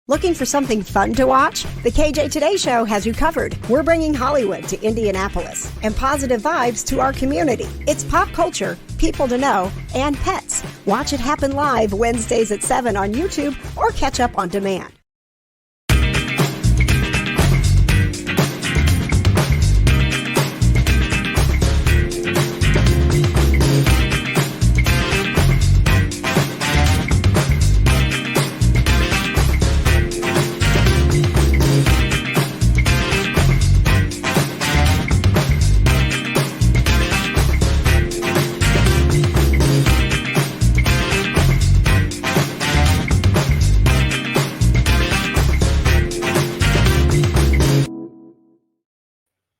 Looking for something fun to watch? The KJ Today Show has you covered. We're bringing Hollywood to Indianapolis and positive vibes to our community. It's pop culture, people to know, and pets. Watch it happen live Wednesdays at 7 on YouTube or catch up on demand.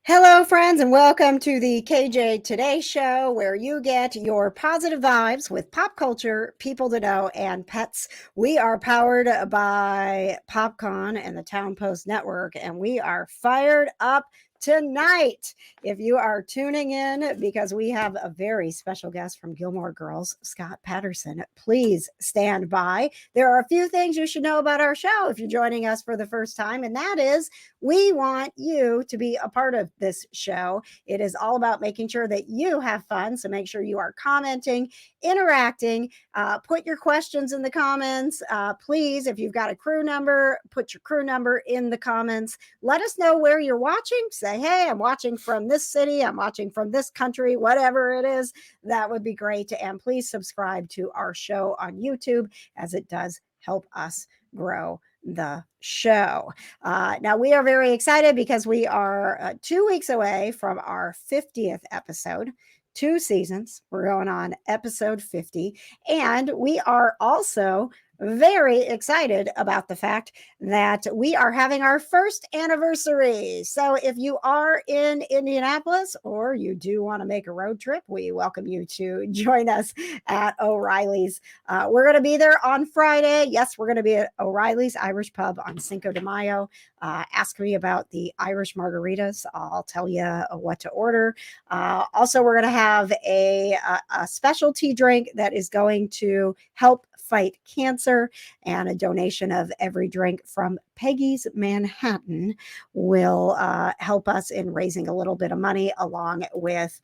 Hello, friends, and welcome to the KJ Today Show, where you get your positive vibes with pop culture, people to know, and pets. We are powered by PopCon and the Town Post Network, and we are fired up tonight. If you are tuning in because we have a very special guest from Gilmore Girls, Scott Patterson, please stand by. There are a few things you should know about our show if you're joining us for the first time, and that is we want you to be a part of this show. It is all about making sure that you have fun, so make sure you are commenting, interacting, put your questions in the comments. Please, if you've got a crew number, put your crew number in the comments. Let us know where you're watching. Say, hey, I'm watching from this city, I'm watching from this country, whatever it is. That would be great. And please subscribe to our show on YouTube, as it does help us grow the show. Now, we are very excited because we are 2 weeks away from our 50th episode. 2 seasons. We're going on episode 50. And we are also very excited about the fact that we are having our first anniversary. So if you are in Indianapolis or you do want to make a road trip, we welcome you to join us at O'Reilly's. We're going to be there on Friday. Yes, we're going to be at O'Reilly's Irish Pub on Cinco de Mayo. Ask me about the Irish margaritas. I'll tell you what to order. Also, we're going to have a specialty drink that is going to help fight cancer, and a donation of every drink from Peggy's Manhattan will help us in raising a little bit of money along with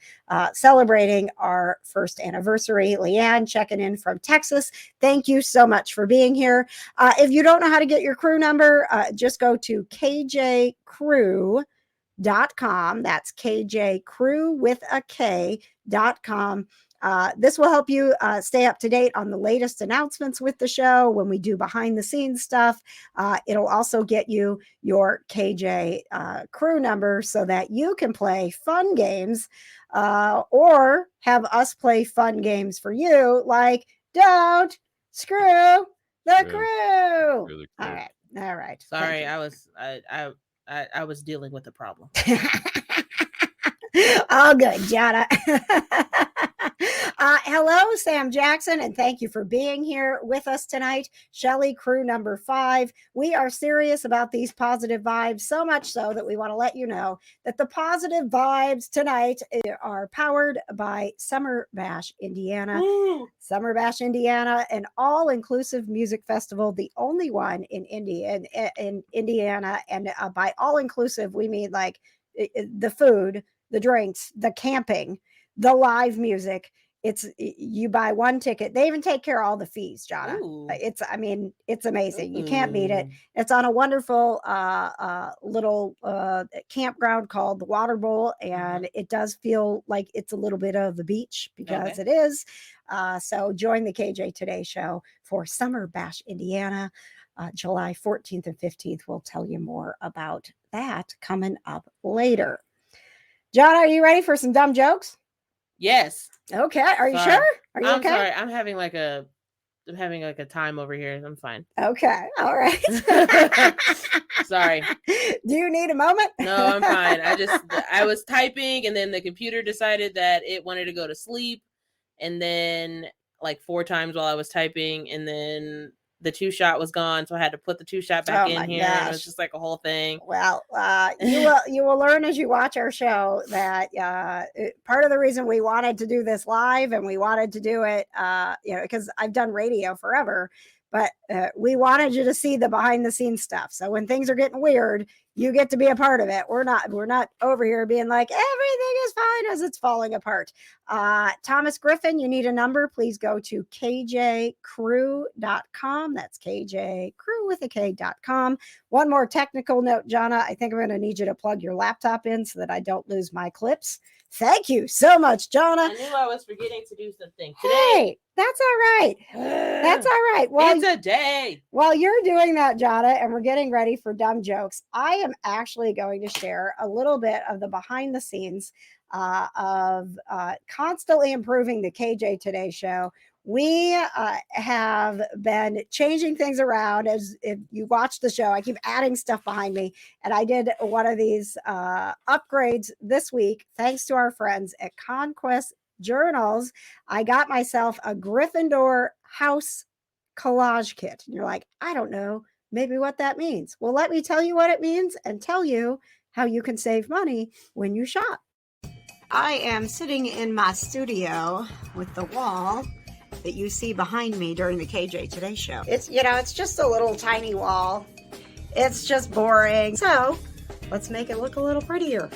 celebrating our first anniversary. Leanne checking in from Texas. Thank you so much for being here. If you don't know how to get your crew number, just go to kjcrew.com. That's kjcrew with a K.com. This will help you stay up to date on the latest announcements with the show when we do behind the scenes stuff. It'll also get you your KJ crew number so that you can play fun games or have us play fun games for you, like Don't Screw the Crew. All right. Sorry, I was dealing with a problem. All good, Jana. Hello, Sam Jackson, and thank you for being here with us tonight. Shelley, crew number 5. We are serious about these positive vibes, so much so that we want to let you know that the positive vibes tonight are powered by Summer Bash Indiana. Ooh. Summer Bash Indiana, an all-inclusive music festival, the only one in Indiana. And by all-inclusive, we mean like the food, the drinks, the camping, the live music. It's you buy one ticket. They even take care of all the fees, Jonna. It's amazing. You can't beat it. It's on a wonderful little campground called the Water Bowl, and it does feel like it's a little bit of the beach because it is. So join the KJ Today Show for Summer Bash Indiana, July 14th and 15th. We'll tell you more about that coming up later. John, are you ready for some dumb jokes? Yes. Okay. Are you sure? Are you okay? Sorry. I'm having like a time over here. I'm fine. Okay. All right. Sorry. Do you need a moment? No, I'm fine. I was typing and then the computer decided that it wanted to go to sleep, and then like 4 times while I was typing, and then the 2-shot was gone, so I had to put the 2-shot back in here. And it was just like a whole thing. Well, you will learn as you watch our show that part of the reason we wanted to do this live and we wanted to do it, because I've done radio forever, but we wanted you to see the behind the scenes stuff. So when things are getting weird, you get to be a part of it. We're not over here being like everything is fine as it's falling apart. Thomas Griffin, you need a number. Please go to kjcrew.com. That's kjcrew with a k.com. One more technical note, Jonna. I think I'm going to need you to plug your laptop in so that I don't lose my clips. Thank you so much, Jonna. I knew I was forgetting to do something today. Hey, that's all right. That's all right. Well, it's a day. While you're doing that, Jonna, and we're getting ready for dumb jokes, I am actually going to share a little bit of the behind the scenes of constantly improving the KJ Today show. We have been changing things around. As if you watch the show, I keep adding stuff behind me. And I did one of these upgrades this week, thanks to our friends at Conquest Journals. I got myself a Gryffindor house collage kit. And you're like, I don't know, maybe what that means. Well, let me tell you what it means and tell you how you can save money when you shop. I am sitting in my studio with the wall that you see behind me during the KJ Today show. It's just a little tiny wall. It's just boring. So let's make it look a little prettier.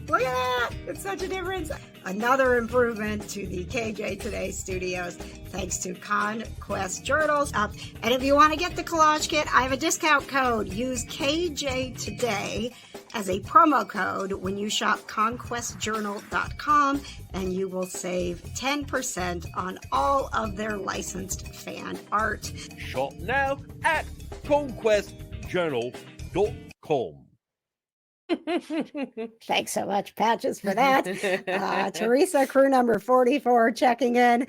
Look at that. It's such a difference. Another improvement to the KJ Today studios, thanks to Conquest Journals. And if you want to get the collage kit, I have a discount code. Use KJ Today as a promo code when you shop conquestjournal.com, and you will save 10% on all of their licensed fan art. Shop now at conquestjournal.com. Thanks so much, Patches, for that. Teresa, crew number 44, checking in.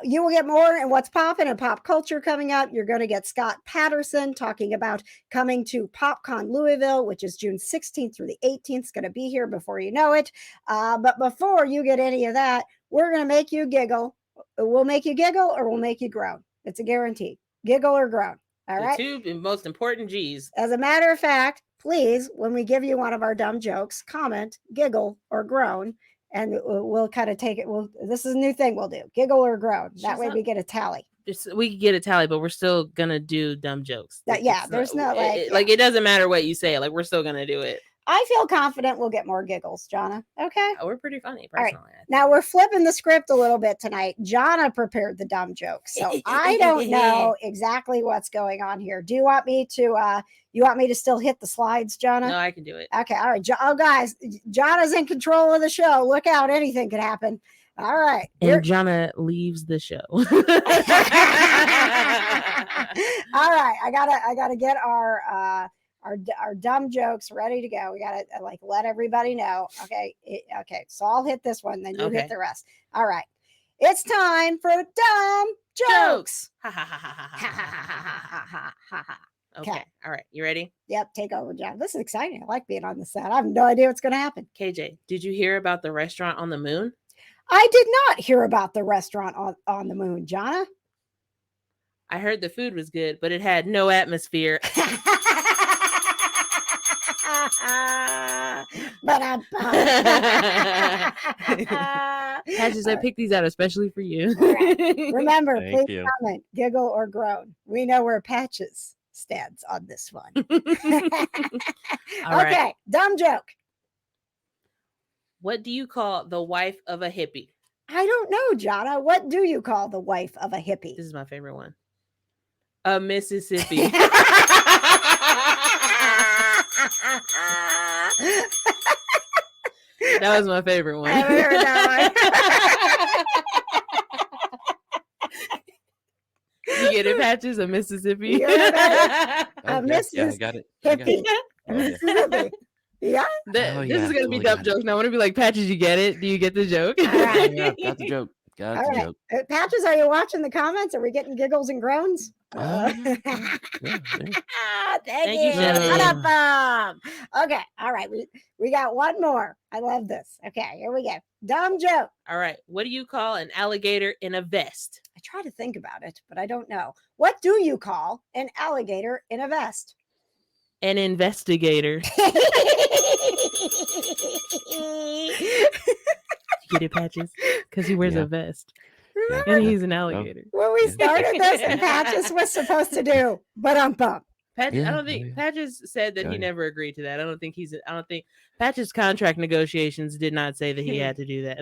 You will get more in What's Poppin' and Pop Culture coming up. You're going to get Scott Patterson talking about coming to PopCon Louisville, which is June 16th through the 18th. It's going to be here before you know it. But before you get any of that, we're going to make you giggle. We'll make you giggle or we'll make you groan. It's a guarantee. Giggle or groan. All right. The two most important G's. As a matter of fact, please, when we give you one of our dumb jokes, comment, giggle, or groan, and we'll kind of take it. This is a new thing we'll do: giggle or groan. That way we get a tally. We can get a tally, but we're still gonna do dumb jokes. There's no it doesn't matter what you say. Like, we're still gonna do it. I feel confident we'll get more giggles, Jonna. Okay. We're pretty funny, personally. All right. Now we're flipping the script a little bit tonight. Jonna prepared the dumb jokes, so I don't know exactly what's going on here. Do you want me to? You want me to still hit the slides, Jonna? No, I can do it. Okay. All right. Guys, Jonna's in control of the show. Look out! Anything could happen. All right. And Jonna leaves the show. All right. I gotta get our dumb jokes ready to go. We gotta let everybody know. Okay. Okay. So I'll hit this one, then you hit the rest. All right. It's time for dumb jokes. Okay. All right. You ready? Yep. Take over, John. This is exciting. I like being on the set. I have no idea what's going to happen. KJ, did you hear about the restaurant on the moon? I did not hear about the restaurant on the moon, Jonna. I heard the food was good, but it had no atmosphere. Patches, I picked these out especially for you. Right. Remember, please comment, giggle, or groan. We know where Patches stands on this one. Okay, dumb joke. What do you call the wife of a hippie? I don't know, Jonna. What do you call the wife of a hippie? This is my favorite one. A Mississippi. That was my favorite one. I heard that one. You get it, Patches? A Mississippi? A Mississippi. I got it. Hippie. Mississippi. Yeah. This is going to be dumb jokes. Now I want to be like, Patches, you get it? Do you get the joke? Right. Yeah, got the joke. Joke. Patches, are you watching the comments? Are we getting giggles and groans? Thank you. Shut up. Okay. All right. We got one more. I love this. Okay. Here we go. Dumb joke. All right. What do you call an alligator in a vest? I try to think about it, but I don't know. What do you call an alligator in a vest? An investigator. Get it, Patches? Because he wears Yeah. a vest. Yeah. And he's an alligator. When we Yeah. started this, and Patches was supposed to do, but bump. Patches, I Yeah, don't think oh, yeah. Patches said that Oh, he yeah. never agreed to that. I don't think Patches' contract negotiations did not say that he had to do that.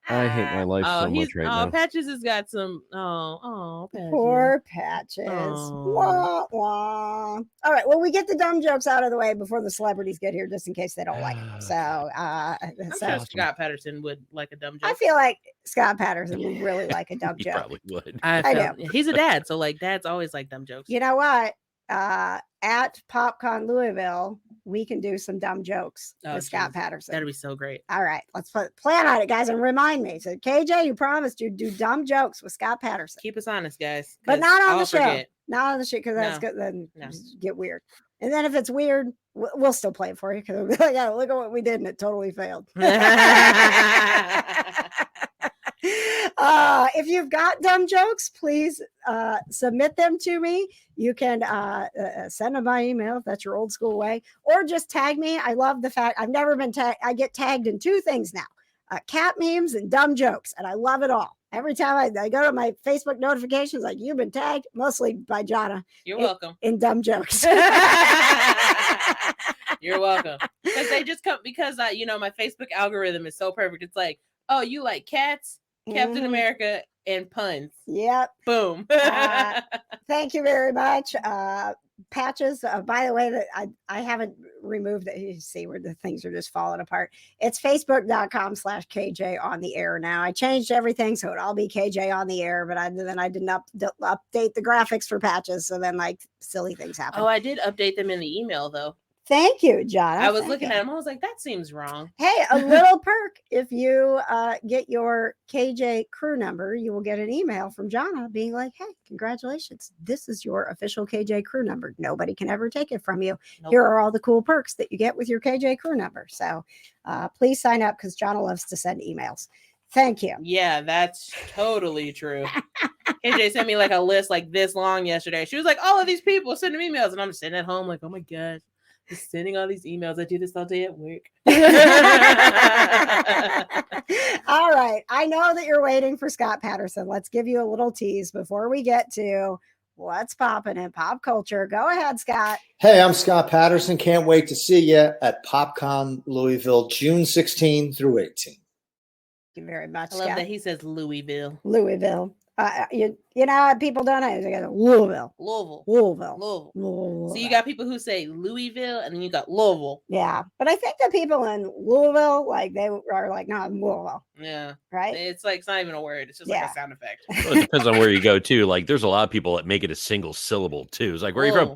I hate my life so much right now. Patches has got some. Patches. Poor Patches. Aw. Wah, wah. All right. Well, we get the dumb jokes out of the way before the celebrities get here, just in case they don't like them. So, I'm so sure Scott Patterson would like a dumb joke. I feel like Scott Patterson would really like a dumb He joke. probably would. I He's a dad, so like dads always like dumb jokes. You know what? At PopCon Louisville, we can do some dumb jokes with Scott Patterson. That'd be so great. All right, let's plan on it, guys, and remind me. So, KJ, you promised you'd do dumb jokes with Scott Patterson, Keep us honest, guys. but not on I'll the show. forget. Not on the show because that's No. good. Then No. just get weird. And then if it's weird, we'll still play it for you because we'll be like, "Yeah, look at what we did, and it totally failed." If you've got dumb jokes, please submit them to me. You can send them by email if that's your old school way, or just tag me. I love the fact I've never been tagged. I get tagged in 2 things now: cat memes and dumb jokes, and I love it all. Every time I go to my Facebook notifications, like, you've been tagged, mostly by Jonna. You're welcome. In dumb jokes. You're welcome. Because they just come because my Facebook algorithm is so perfect. It's like, oh, you like cats, Captain America, and puns. Yep. Boom. Thank you very much. Patches, by the way, that I haven't removed it. You see where the things are just falling apart. It's facebook.com/KJ on the air now. I changed everything so it'd all be KJ on the air, but then I didn't update the graphics for Patches. So then like silly things happen. Oh, I did update them in the email though. Thank you, John. I was looking at them. I was like, that seems wrong. Hey, a little perk. If you get your KJ crew number, you will get an email from Jonna being like, hey, congratulations. This is your official KJ crew number. Nobody can ever take it from you. Nope. Here are all the cool perks that you get with your KJ crew number. So please sign up because Jonna loves to send emails. Thank you. Yeah, that's totally true. KJ sent me like a list like this long yesterday. She was like, all of these people sending emails. And I'm sitting at home like, oh my gosh. Just sending all these emails. I do this all day at work. All right. I know that you're waiting for Scott Patterson. Let's give you a little tease before we get to what's popping in pop culture. Go ahead, Scott. Hey, I'm Scott Patterson. Can't wait to see you at PopCon Louisville, June 16 through 18. Thank you very much, I love Scott. that he says Louisville. Louisville. You know, people don't know. They go Louisville. So you got people who say Louisville, and then you got Louisville. Yeah, but I think the people in Louisville, like they are like, no, Louisville. Yeah, right. It's like it's not even a word. It's just like a sound effect. Well, it depends on where you go too. Like, there's a lot of people that make it a single syllable too. It's like, where are you from?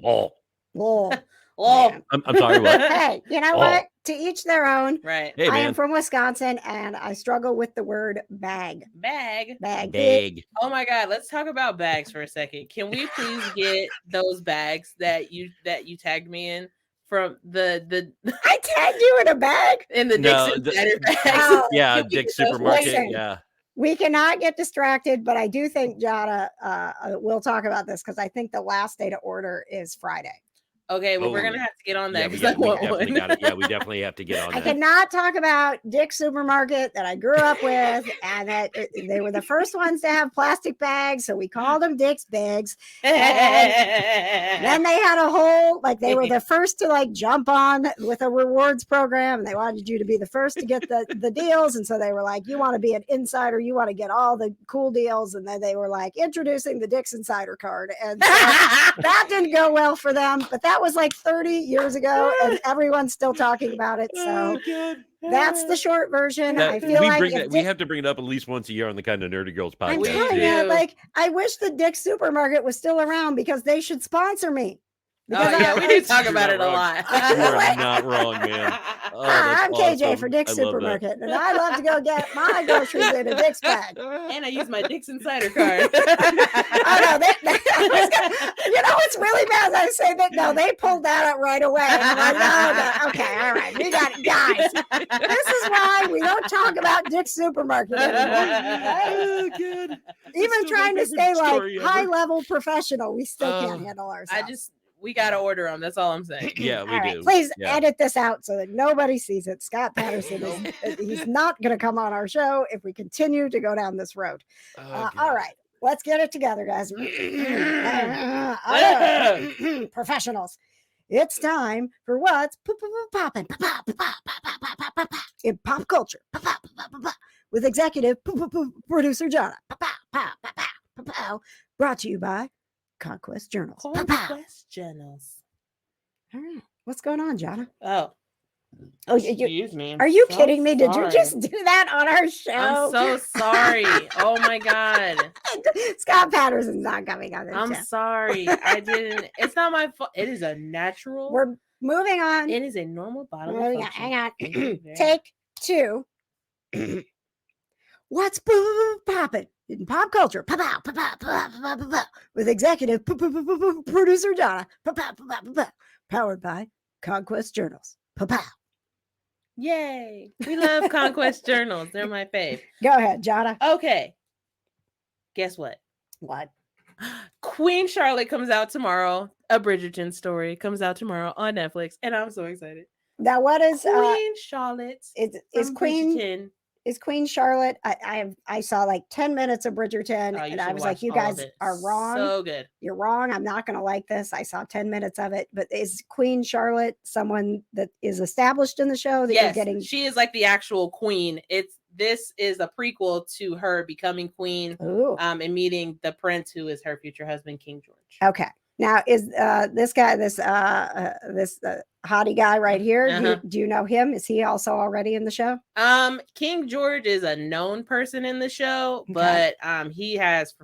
Oh, I'm sorry. What? Hey, you know what? To each their own. Right. Hey, I man. am from Wisconsin, and I struggle with the word bag. Bag. Bag. Oh my God! Let's talk about bags for a second. Can we please get those bags that you tagged me in from the? I tagged you in a bag. In the Dixon bags. Yeah, Dick's Supermarket. Listen, yeah. We cannot get distracted, but I do think Jonna will talk about this because I think the last day to order is Friday. Okay, well, we're gonna have to get on that because we definitely have to get on I that. cannot talk about Dick's Supermarket that I grew up with, and that they were the first ones to have plastic bags, so we called them Dick's bags. And then they had a whole, like, they were the first to like jump on with a rewards program, and they wanted you to be the first to get the deals, and so they were like, you want to be an insider, you want to get all the cool deals, and then they were like introducing the Dick's Insider card, and so that didn't go well for them, but that was like 30 years ago, and everyone's still talking about it. So that's the short version. I feel like we have to bring it up at least once a year on the Kind of Nerdy Girls podcast. I'm telling you, like, I wish the Dick's Supermarket was still around because they should sponsor me. Because we do talk about it a lot. You're not wrong, man. I'm KJ awesome. for Dick's Supermarket, and I love to go get my groceries in a Dick's bag. And I use my Dick's Insider card. Oh no, you know what's really bad? I say that they pulled that up right away. I'm like, no, okay, all right, we got it, guys. This is why we don't talk about Dick's Supermarket anymore. Good. Even trying to stay like high level professional, we still can't handle ourselves. We got to order them. That's all I'm saying. Yeah, we All right, do. please Yeah. edit this out so that nobody sees it. Scott Patterson he's not going to come on our show if we continue to go down this road. All right, let's get it together, guys. Professionals. It's time for what's popping in pop culture with executive producer Jonna. Brought to you by Conquest Journals. Conquest Journals. All right, what's going on, Jonna? Oh, excuse me. Are you kidding me? Did you just do that on our show? I'm so sorry. Oh my God. Scott Patterson's not coming on this show. I'm sorry. I didn't. It's not my fault. It is a natural. We're moving on. It is a normal bodily function. Hang on. Take 2. What's popping in pop culture? With executive producer Donna. Powered by Conquest Journals. Yay. We love Conquest Journals. They're my fave. Go ahead, Jonna. Okay. Guess what? What? Queen Charlotte comes out tomorrow. A Bridgerton story comes out tomorrow on Netflix, and I'm so excited. Now, what is Queen Charlotte? Is Queen Bridgerton. Is Queen Charlotte? I saw like 10 minutes of Bridgerton, and I was like, you guys are wrong. So good. You're wrong. I'm not going to like this. I saw 10 minutes of it. But is Queen Charlotte someone that is established in the show that you're getting? She is like the actual queen. This is a prequel to her becoming queen, and meeting the prince who is her future husband, King George. Okay. Now, is this guy, this hottie guy right here? Do you know him? Is he also already in the show? King George is a known person in the show, but he has,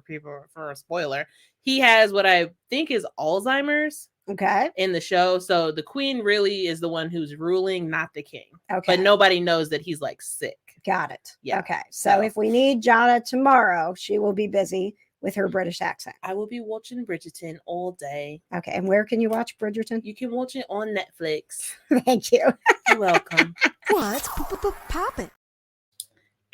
for a spoiler, he has what I think is Alzheimer's. Okay. In the show, so the queen really is the one who's ruling, not the king. Okay. But nobody knows that he's like sick. Got it. Yeah. Okay. So if we need Jonna tomorrow, she will be busy with her British accent. I will be watching Bridgerton all day. Okay. And where can you watch Bridgerton? You can watch it on Netflix. Thank you. You're welcome. What's poppin'?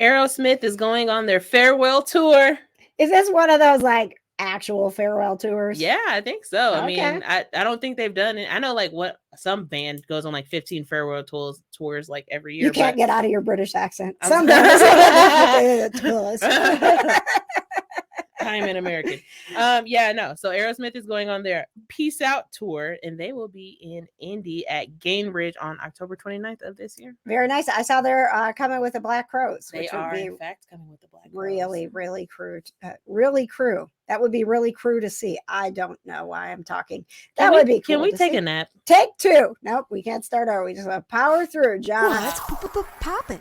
Aerosmith is going on their farewell tour. Is this one of those like actual farewell tours? Yeah, I think so. Okay. I mean, I don't think they've done it. I know like what some band goes on like 15 farewell tours like every year. You can't get out of your British accent. I'm Some bands I'm an American. So Aerosmith is going on their Peace Out tour, and they will be in Indy at Gainbridge on October 29th of this year. Very nice. I saw they're coming with the Black Crowes. They are, in fact, coming with the Black Crowes. Really, really crew. Really crew. That would be really crew to see. I don't know why I'm talking. That would be cool. Can we take a nap? Take 2. Nope, we can't start over. We just want to power through, John. Let's pop it.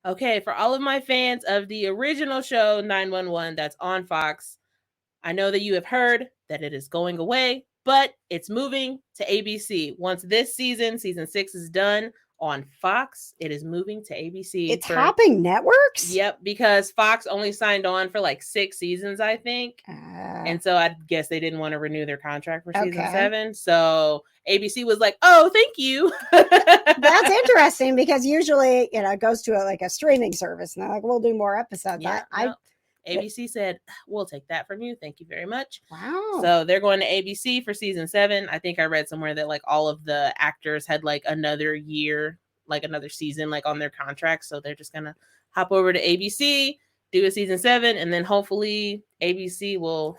Okay, for all of my fans of the original show 911 that's on Fox, I know that you have heard that it is going away, but it's moving to ABC. Once this season 6 is done on Fox, it is moving to ABC. It's hopping networks? Yep, because Fox only signed on for like 6 seasons, I think. And so I guess they didn't want to renew their contract for season 7. So ABC was like, oh, thank you. That's interesting because usually, it goes to a streaming service. And they're like, we'll do more episodes. Yeah, ABC said, we'll take that from you. Thank you very much. Wow. So they're going to ABC for season 7. I think I read somewhere that like all of the actors had like another year, like another season, like on their contracts. So they're just going to hop over to ABC, do a season 7, and then hopefully ABC will.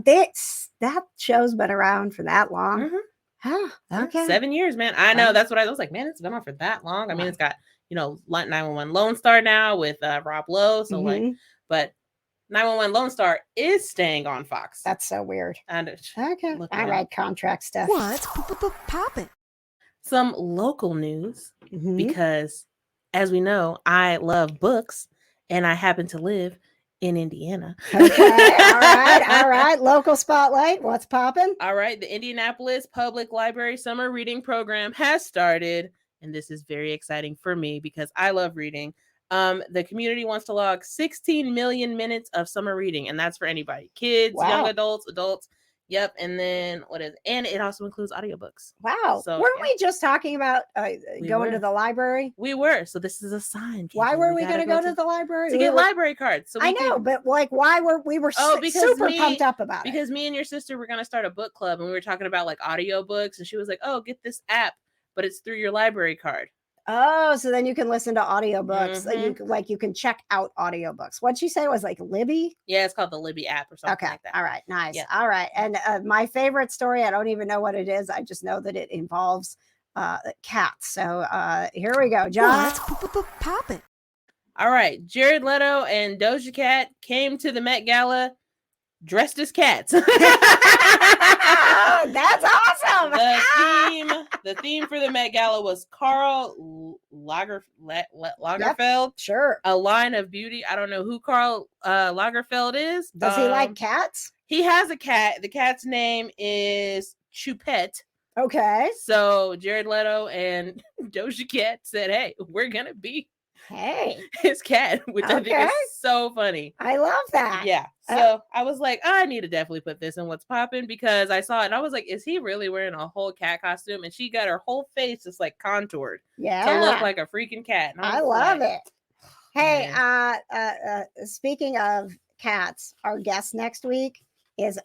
That show's been around for that long. Mm-hmm. Oh, okay. 7 years, man. I know. That's what I was like, man, it's been on for that long. I mean, it's got, 911 Lone Star now with Rob Lowe. So but 911 Lone Star is staying on Fox. That's so weird. Okay. All right. Contract stuff. What's poppin'? Some local news, because as we know, I love books and I happen to live in Indiana. Okay. All right. Local spotlight. What's poppin'? All right. The Indianapolis Public Library Summer Reading Program has started. And this is very exciting for me because I love reading. The community wants to log 16 million minutes of summer reading, and that's for anybody, kids, young adults, Yep. And then and it also includes audiobooks. Wow. So, weren't yeah. we just talking about going to were. the library? We were. So this is a sign. Why KJ. were we going gotta to go to the library? to get library cards? So I know, but like, why were we because super pumped up about it? Because me and your sister were going to start a book club, and we were talking about like audiobooks, and she was like, "Oh, get this app, but it's through your library card." Oh, so then you can listen to audiobooks. Mhm. You can check out audiobooks. What'd she say? It was like Libby? Yeah, it's called the Libby app or something Okay. like that. All right. Nice. Yeah. All right. And my favorite story, I don't even know what it is. I just know that it involves cats. So here we go. John. What's poppin'? All right. Jared Leto and Doja Cat came to the Met Gala dressed as cats. That's awesome. The theme for the Met Gala was Karl Lagerfeld. Yep, sure. A Line of Beauty. I don't know who Karl Lagerfeld is. Does he like cats? He has a cat. The cat's name is Choupette. Okay. So Jared Leto and Doja Cat said, "Hey, we're gonna be his cat," which I think is so funny. I love that. Yeah. So I was like, I need to definitely put this in What's Poppin', because I saw it and I was like, is he really wearing a whole cat costume? And she got her whole face just like contoured to look like a freaking cat. And I love it. Hey, speaking of cats, our guest next week is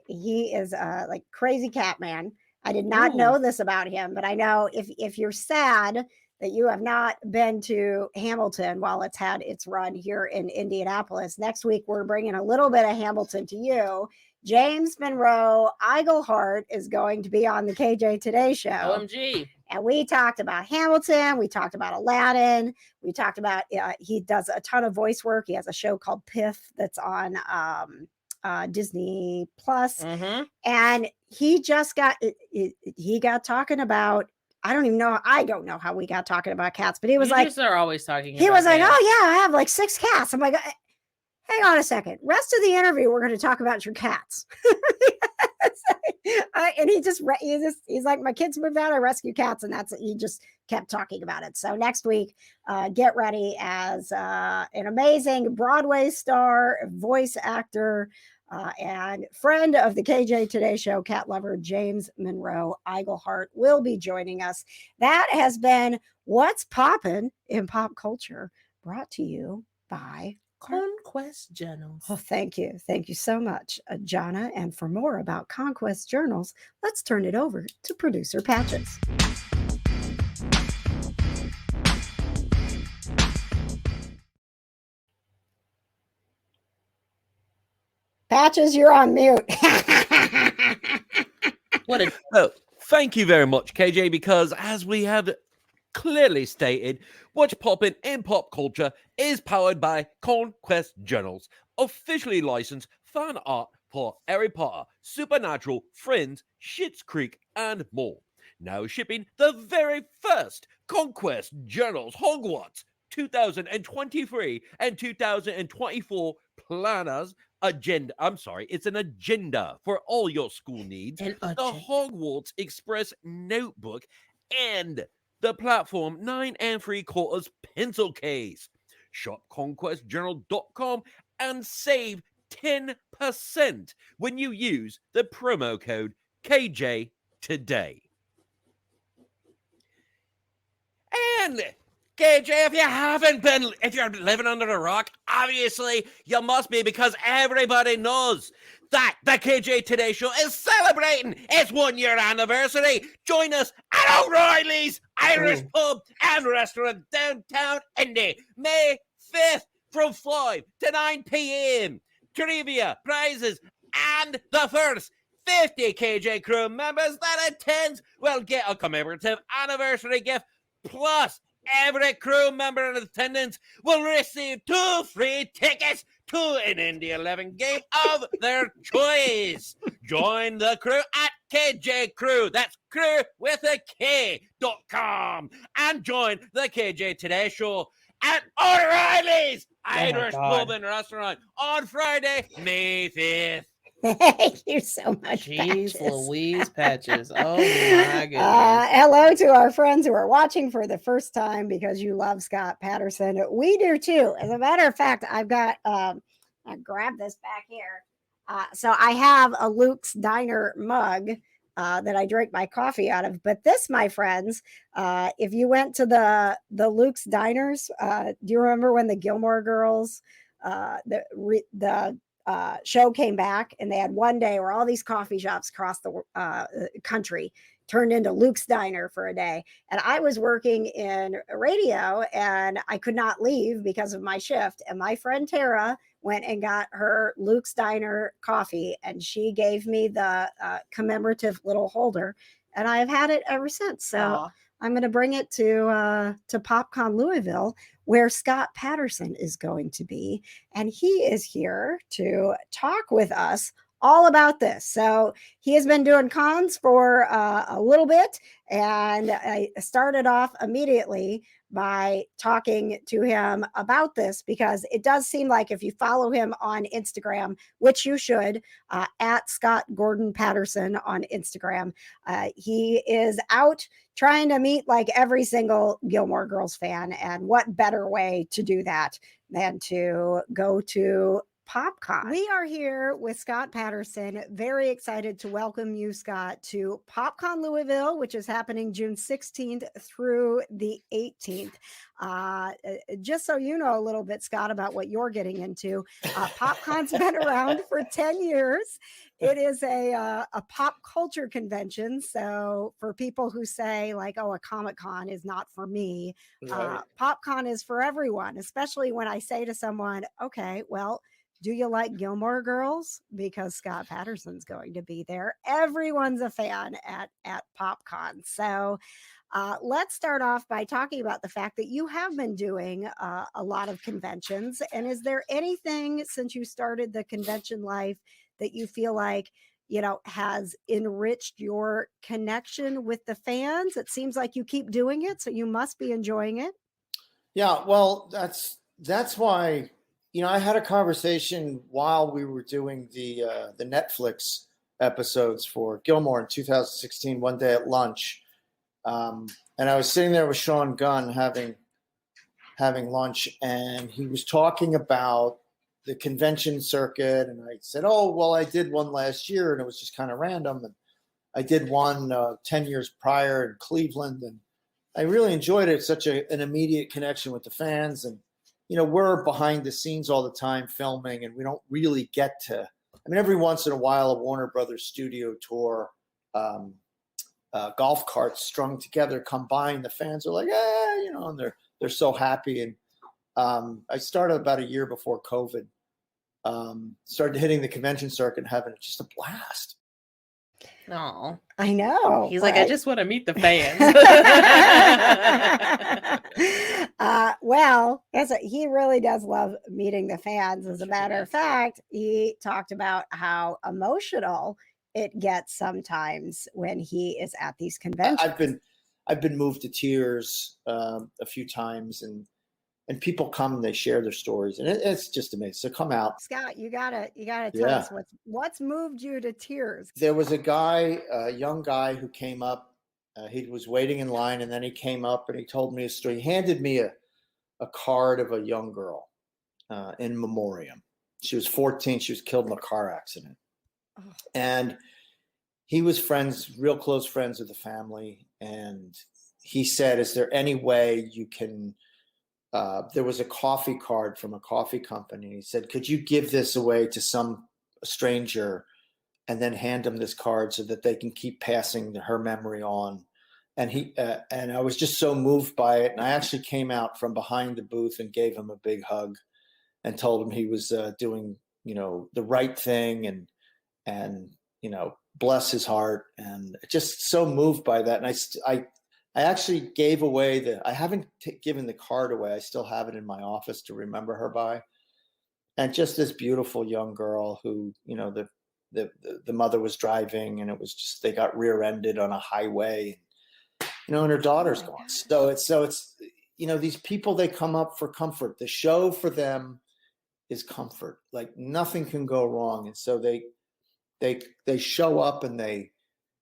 he is like crazy cat man. I did not know this about him, but I know if you're sad that you have not been to Hamilton while it's had its run here in Indianapolis, next week we're bringing a little bit of Hamilton to you. James Monroe Iglehart is going to be on the KJ Today Show. OMG. And we talked about Hamilton. We talked about Aladdin. We talked about, he does a ton of voice work. He has a show called Piff that's on Disney Plus. Mm-hmm. And he just he got talking about, I don't know how we got talking about cats, but he was like, are always talking he about was like, cats. oh yeah, I have like 6 cats. I'm like, hang on a second. Rest of the interview, we're going to talk about your cats. And he's like, my kids moved out, I rescue cats. And he just kept talking about it. So next week, get ready as an amazing Broadway star, voice actor, and friend of the KJ Today Show, cat lover, James Monroe Iglehart will be joining us. That has been What's Poppin' in Pop Culture, brought to you by Conquest Journals. Oh, thank you. Thank you so much, Jonna. And for more about Conquest Journals, let's turn it over to producer Patches. Patches, you're on mute. Thank you very much, KJ, because as we have clearly stated, What's Poppin' in Pop Culture is powered by Conquest Journals, officially licensed fan art for Harry Potter, Supernatural, Friends, Schitt's Creek, and more. Now shipping the very first Conquest Journals Hogwarts 2023 and 2024 planners agenda. I'm sorry, it's an agenda for all your school needs. The Hogwarts Express notebook and the platform 9 3/4 pencil case. Shop conquestjournal.com and save 10% when you use the promo code KJ today. And KJ, if you're living under a rock, obviously you must be, because everybody knows that the KJ Today Show is celebrating its 1-year anniversary. Join us at O'Reilly's Irish Pub and Restaurant downtown Indy, May 5th from 5 to 9 p.m. Trivia, prizes, and the first 50 KJ crew members that attends will get a commemorative anniversary gift. Plus, every crew member in attendance will receive 2 free tickets to an Indy 11 game of their choice. Join the crew at KJ Crew, that's crew with a K.com, and join the KJ Today Show at O'Reilly's Irish Pub and Restaurant on Friday, May 5th. Thank you so much. Jeez Patches. Louise, Patches. Oh my goodness. Hello to our friends who are watching for the first time because you love Scott Patterson. We do too. As a matter of fact, I've got I grabbed this back here. So I have a Luke's Diner mug that I drink my coffee out of. But this, my friends, if you went to the Luke's Diners, do you remember when the Gilmore Girls, the show came back and they had one day where all these coffee shops across the country turned into Luke's Diner for a day. And I was working in radio and I could not leave because of my shift. And my friend Tara went and got her Luke's Diner coffee and she gave me the commemorative little holder. And I've had it ever since. So Aw. I'm going to bring it to PopCon Louisville, where Scott Patterson is going to be. And he is here to talk with us all about this. So he has been doing cons for a little bit. And I started off immediately by talking to him about this because it does seem like if you follow him on Instagram, which you should, at Scott Gordon Patterson on Instagram, he is out trying to meet like every single Gilmore Girls fan. And what better way to do that than to go to PopCon. We are here with Scott Patterson. Very excited to welcome you, Scott, to PopCon Louisville, which is happening June 16th through the 18th. Just so you know a little bit, Scott, about what you're getting into, PopCon's been around for 10 years. It is a pop culture convention. So for people who say like, oh, a Comic-Con is not for me, Right. PopCon is for everyone, especially when I say to someone, okay, well, do you like Gilmore Girls? Because Scott Patterson's going to be there. Everyone's a fan at PopCon. So let's start off by talking about the fact that you have been doing a lot of conventions. And is there anything since you started the convention life that you feel like, you know, has enriched your connection with the fans? It seems like you keep doing it, so you must be enjoying it. Yeah, well, that's why, I had a conversation while we were doing the Netflix episodes for Gilmore in 2016, one day at lunch, and I was sitting there with Sean Gunn having lunch, and he was talking about the convention circuit, and I said, "Oh, well, I did one last year, and it was just kind of random, and I did one 10 years prior in Cleveland, and I really enjoyed it. It's such an immediate connection with the fans. And, we're behind the scenes all the time filming, and we don't really get to, every once in a while, a Warner Brothers studio tour, golf carts strung together come by, and the fans are like, and they're so happy. And I started about a year before COVID, started hitting the convention circuit and having just a blast. No, I know. he's like, I just want to meet the fans. Well, he really does love meeting the fans. As a matter of fact, he talked about how emotional it gets sometimes when he is at these conventions. I've been moved to tears a few times, and people come and they share their stories, and it's just amazing. So come out, Scott. You gotta tell us what's moved you to tears. There was a young guy who came up. He was waiting in line, and then he came up and he told me a story. He handed me a card of a young girl in memoriam. She was 14. She was killed in a car accident. Oh. And he was real close friends with the family. And he said, is there any way you can, there was a coffee card from a coffee company. He said, could you give this away to some stranger and then hand them this card so that they can keep passing her memory on? And and I was just so moved by it. And I actually came out from behind the booth and gave him a big hug and told him he was doing, the right thing and, bless his heart. And just so moved by that. And I actually gave away I haven't given the card away. I still have it in my office to remember her by. And just this beautiful young girl who, the mother was driving, and it was just, they got rear-ended on a highway, and her daughter's gone. So it's, these people, they come up for comfort. The show for them is comfort. Like nothing can go wrong. And so they show up, and they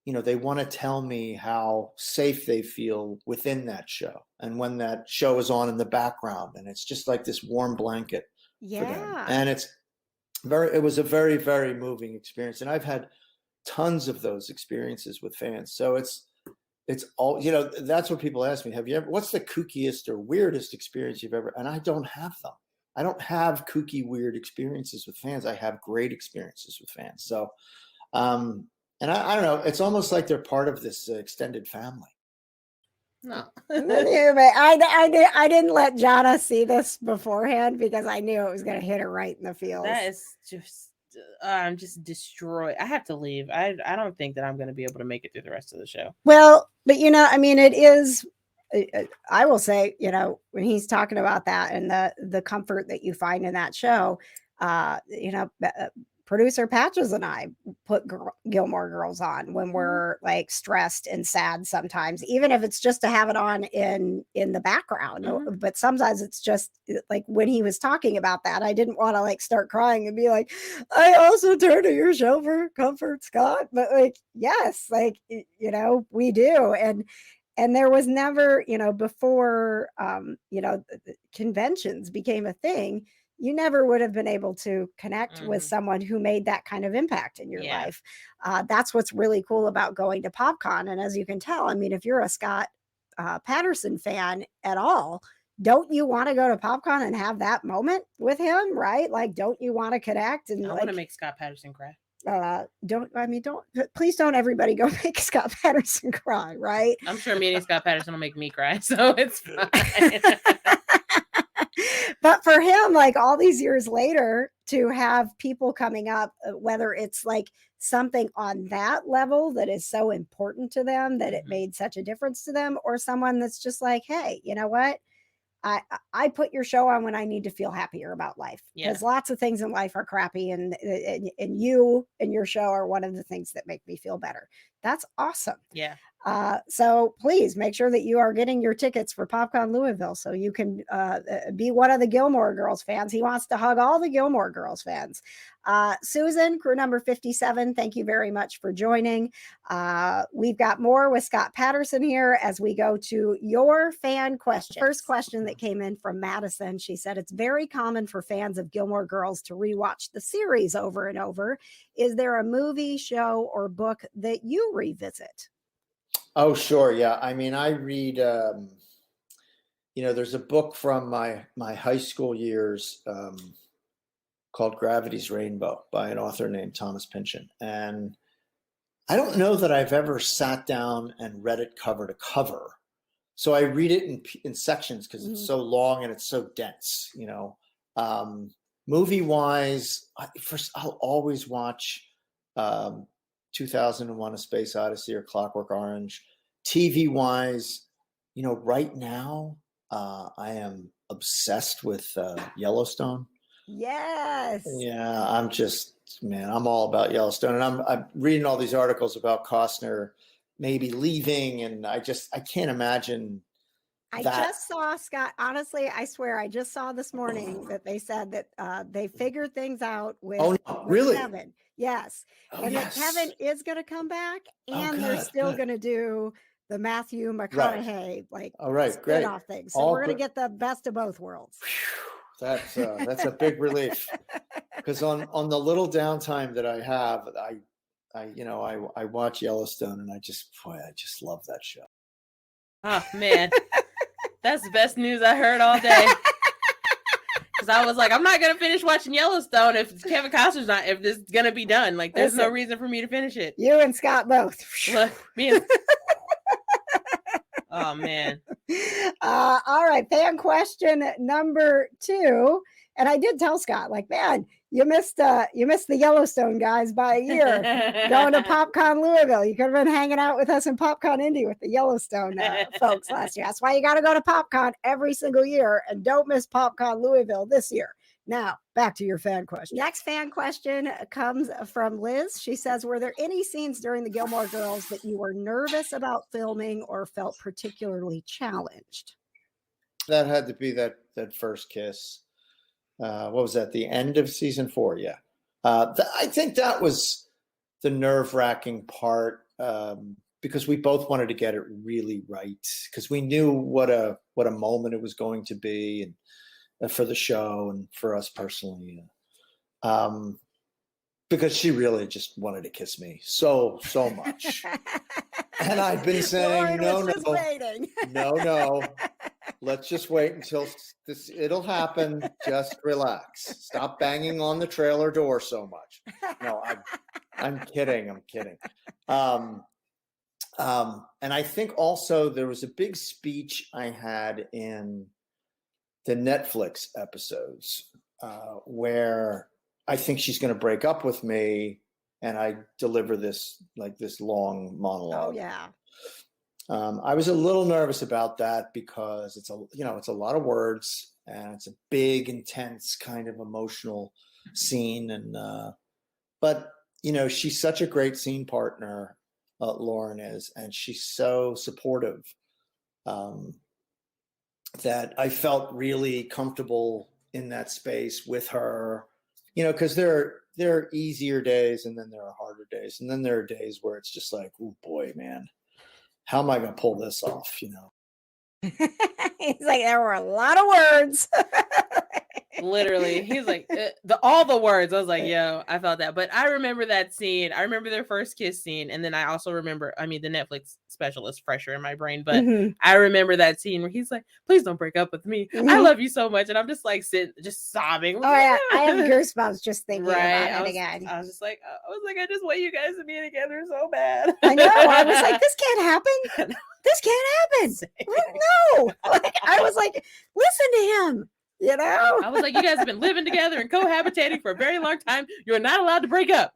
want to tell me how safe they feel within that show. And when that show is on in the background, and it's just like this warm blanket for them. And It was a very, very moving experience. And I've had tons of those experiences with fans. So it's all, that's what people ask me. What's the kookiest or weirdest experience you've ever, and I don't have them. I don't have kooky, weird experiences with fans. I have great experiences with fans. So, and I don't know, it's almost like they're part of this extended family. No. I didn't let Jonna see this beforehand because I knew it was going to hit her right in the feels. That is just, I'm just destroyed. I have to leave. I don't think that I'm going to be able to make it through the rest of the show. Well, but I mean, it is. I will say, when he's talking about that and the comfort that you find in that show, producer Patches and I put Gilmore Girls on when we're like stressed and sad sometimes, even if it's just to have it on in the background. Mm-hmm. But sometimes it's just like when he was talking about that, I didn't want to like start crying and be like, I also turn to your show for comfort, Scott. But like, yes, like, we do. And there was never, before, conventions became a thing, you never would have been able to connect with someone who made that kind of impact in your life. That's what's really cool about going to PopCon. And as you can tell, I mean, if you're a Scott Patterson fan at all, don't you want to go to PopCon and have that moment with him, right? Like, don't you want to connect? And I want to make Scott Patterson cry. Please don't everybody go make Scott Patterson cry, right? I'm sure meeting Scott Patterson will make me cry, so it's fine. But for him, like all these years later, to have people coming up, whether it's like something on that level that is so important to them that it made such a difference to them, or someone that's just like, hey, you know what? I put your show on when I need to feel happier about life, because lots of things in life are crappy, and you and your show are one of the things that make me feel better. That's awesome. Yeah. So please make sure that you are getting your tickets for PopCon Louisville so you can be one of the Gilmore Girls fans. He wants to hug all the Gilmore Girls fans. Susan, crew number 57, thank you very much for joining. We've got more with Scott Patterson here as we go to your fan questions. First question that came in from Madison. She said, it's very common for fans of Gilmore Girls to rewatch the series over and over. Is there a movie, show, or book that you revisit? Oh, sure. Yeah. I mean, I read, there's a book from my high school years called Gravity's Rainbow by an author named Thomas Pynchon. And I don't know that I've ever sat down and read it cover to cover. So I read it in sections because it's so long and it's so dense, Movie wise, I'll always watch 2001: A Space Odyssey or Clockwork Orange. TV wise, right now I am obsessed with Yellowstone. Yes. Yeah, I'm all about Yellowstone, and I'm reading all these articles about Costner maybe leaving, and I can't imagine. I just saw, Scott, honestly, I swear, I just saw this morning that they said that they figured things out with really? Kevin. Yes. And that Kevin is going to come back, and they're still going to do the Matthew McConaughey, spin-off thing. So we're going to get the best of both worlds. That's a big relief, because on the little downtime that I have, I watch Yellowstone, and I just love that show. Oh man. That's the best news I heard all day. Because I was like, I'm not going to finish watching Yellowstone if Kevin Costner's if this is going to be done. Like, there's no reason for me to finish it. You and Scott both. Look, me and... Oh, man. All right. Fan question number 2. And I did tell Scott, like, man, you missed the Yellowstone guys by a year going to PopCon Louisville. You could have been hanging out with us in PopCon Indy with the Yellowstone folks last year. That's why you got to go to PopCon every single year, and don't miss PopCon Louisville this year. Now, back to your fan question. Next fan question comes from Liz. She says, were there any scenes during the Gilmore Girls that you were nervous about filming or felt particularly challenged? That had to be that first kiss. What was that? The end of season 4. Yeah. I think that was the nerve-wracking part, because we both wanted to get it really right, because we knew what a moment it was going to be, and for the show and for us personally. because she really just wanted to kiss me so much. And I've been saying, Lauren was just waiting. no. Let's just wait until this. It'll happen. Just relax. Stop banging on the trailer door so much. No, I'm kidding. And I think also there was a big speech I had in the Netflix episodes where I think she's going to break up with me, and I deliver this long monologue. Oh yeah. I was a little nervous about that because it's a lot of words, and it's a big, intense kind of emotional scene. And but she's such a great scene partner, Lauren is, and she's so supportive that I felt really comfortable in that space with her. Because there are easier days, and then there are harder days, and then there are days where it's just like, oh boy, man. How am I going to pull this off? He's like, there were a lot of words. Literally, he's like all the words. I was like, yo, I felt that. But I remember that scene. I remember their first kiss scene, and then I also remember, the Netflix special is fresher in my brain, but I remember that scene where he's like, please don't break up with me. I love you so much. And I'm just like sitting, just sobbing. Oh yeah, I have goosebumps just thinking about it again. I was like, I just want you guys to be together so bad. I know. I was like, this can't happen. This can't happen. No. I was like, listen to him. I was like, you guys have been living together and cohabitating for a very long time. You're not allowed to break up.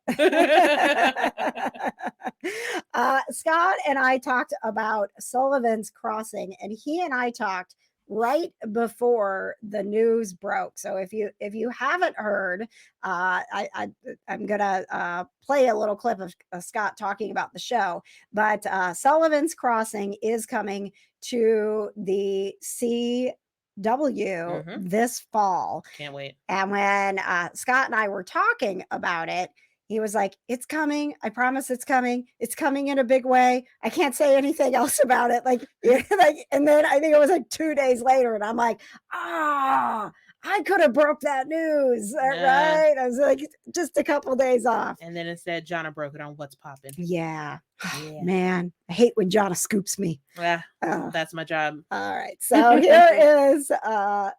Scott and I talked about Sullivan's Crossing, and he and I talked right before the news broke. So if you haven't heard, I'm gonna play a little clip of Scott talking about the show. But Sullivan's Crossing is coming to the CW this fall. Can't wait. And when Scott and I were talking about it, he was like, it's coming. I promise it's coming. It's coming in a big way. I can't say anything else about it. And then I think it was like 2 days later, and I'm like, I could have broke that news, right? I was like, just a couple days off. And then instead, Jonna broke it on What's Poppin'. Yeah. Man, I hate when Jonna scoops me. Yeah, that's my job. All right. So here is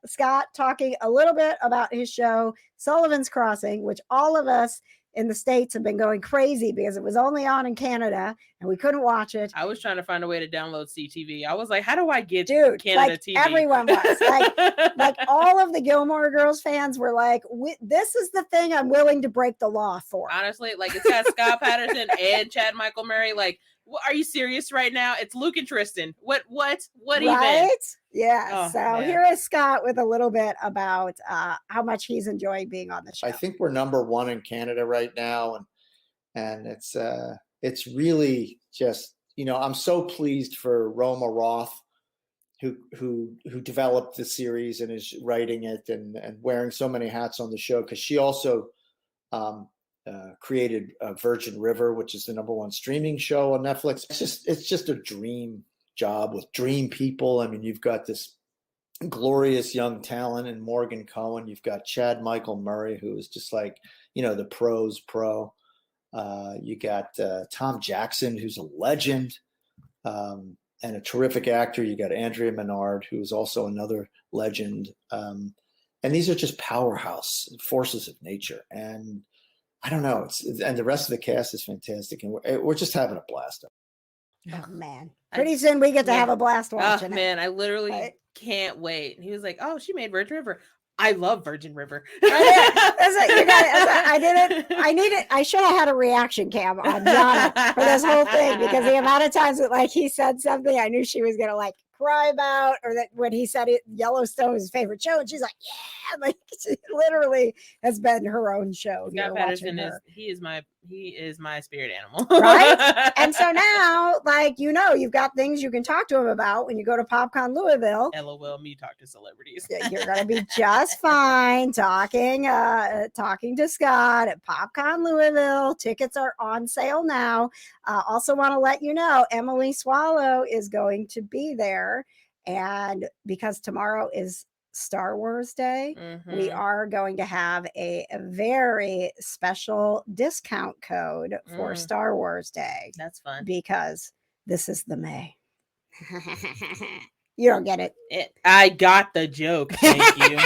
Scott talking a little bit about his show, Sullivan's Crossing, which all of us in the States have been going crazy because it was only on in Canada and we couldn't watch it. I was trying to find a way to download CTV. I was like, how do I get Canada TV? Everyone was like all of the Gilmore Girls fans were like, this is the thing I'm willing to break the law for. Honestly, it's got Scott Patterson and Chad Michael Murray. Like, are you serious right now? It's Luke and Tristan. What even? Yeah. So here is Scott with a little bit about how much he's enjoying being on the show. I think we're #1 in Canada right now, and it's really just I'm so pleased for Roma Roth, who developed the series and is writing it and wearing so many hats on the show, because she also created Virgin River, which is the #1 streaming show on Netflix. It's just a dream job with dream people. I mean, you've got this glorious young talent in Morgan Cohen. You've got Chad Michael Murray, who is just like, the pros pro. You got Tom Jackson, who's a legend and a terrific actor. You got Andrea Menard, who is also another legend. And these are just powerhouse forces of nature. And I don't know. And the rest of the cast is fantastic. And we're just having a blast. Oh, man. Pretty soon we get to have a blast watching it. Man, I literally can't wait. He was like, oh, she made Virgin River. I love Virgin River. I should have had a reaction cam on Jonna for this whole thing, because the amount of times that he said something I knew she was going to cry about, or that when he said Yellowstone is his favorite show, and she's like, yeah, she literally has been her own show. Scott Patterson he is my spirit animal, right? And so now, you've got things you can talk to him about when you go to PopCon Louisville. LOL, me talk to celebrities. You're gonna be just fine talking to Scott at PopCon Louisville. Tickets are on sale now. Also want to let you know, Emily Swallow is going to be there, and because tomorrow is Star Wars Day, we Mhm. are going to have a very special discount code for Star Wars Day That's fun. because this is the May. You don't get it. I got the joke. Thank you.